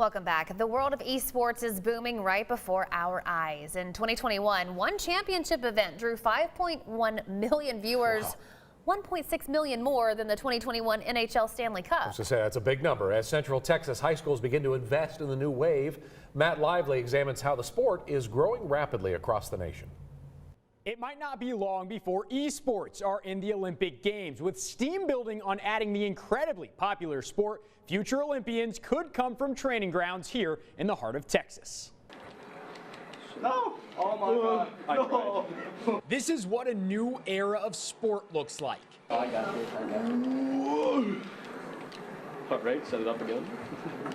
Welcome back. The world of esports is booming right before our eyes. In 2021, one championship event drew 5.1 million viewers. Wow. 1.6 million more than the 2021 NHL Stanley Cup. I was going to say, that's a big number. As Central Texas high schools begin to invest in the new wave, Matt Lively examines how the sport is growing rapidly across the nation. It might not be long before esports are in the Olympic Games. With steam building on adding the incredibly popular sport, future Olympians could come from training grounds here in the heart of Texas. No! Oh my God! No! This is what a new era of sport looks like. Oh, I got this. All right, set it up again.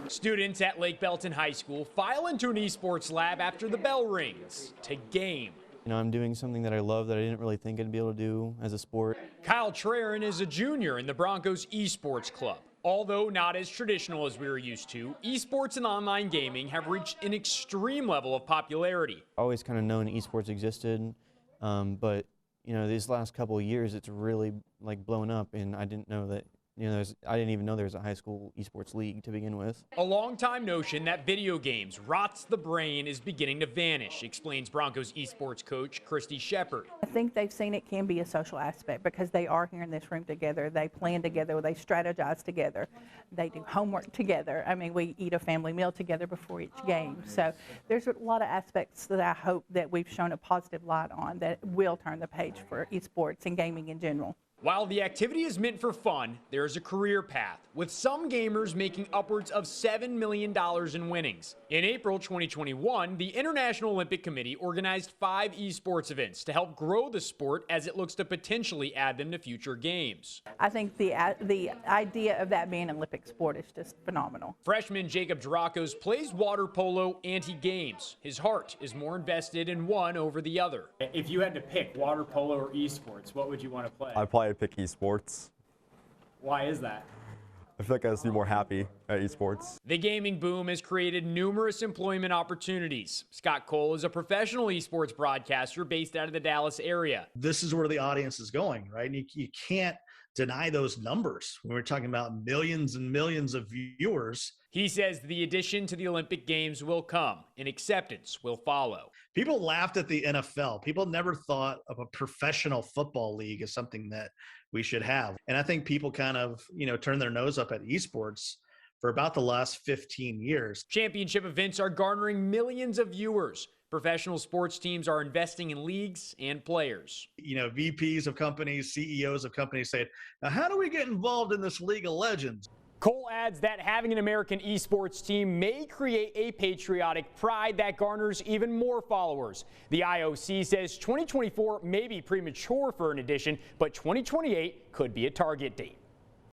Students at Lake Belton High School file into an esports lab after the bell rings to game. You know, I'm doing something that I love that I didn't really think I'd be able to do as a sport. Kyle Trarin is a junior in the Broncos esports club. Although not as traditional as we were used to, esports and online gaming have reached an extreme level of popularity. Always kind of known esports existed, but you know, these last couple of years it's really like blown up, and I didn't know that. You know, I didn't even know there was a high school esports league to begin with. A long-time notion that video games rots the brain is beginning to vanish, explains Broncos esports coach Christy Shepard. I think they've seen it can be a social aspect because they are here in this room together. They plan together, they strategize together, they do homework together. I mean, we eat a family meal together before each game. So there's a lot of aspects that I hope that we've shown a positive light on that will turn the page for esports and gaming in general. While the activity is meant for fun, there is a career path, with some gamers making upwards of $7 million in winnings. In April 2021, the International Olympic Committee organized 5 esports events to help grow the sport as it looks to potentially add them to future games. I think the idea of that being an Olympic sport is just phenomenal. Freshman Jacob Drakos plays water polo and he games. His heart is more invested in one over the other. If you had to pick water polo or esports, what would you want to play? I'd probably pick esports. Why is that? I feel like I'd be more happy at esports. The gaming boom has created numerous employment opportunities. Scott Cole is a professional esports broadcaster based out of the Dallas area. This is where the audience is going, right? And you can't deny those numbers when we're talking about millions and millions of viewers. He says the addition to the Olympic Games will come and acceptance will follow. People laughed at the NFL. People never thought of a professional football league as something that we should have. And I think people kind of, turn their nose up at esports for about the last 15 years. Championship events are garnering millions of viewers. Professional sports teams are investing in leagues and players. VPs of companies, CEOs of companies say, now how do we get involved in this League of Legends? Cole adds that having an American esports team may create a patriotic pride that garners even more followers. The IOC says 2024 may be premature for an addition, but 2028 could be a target date.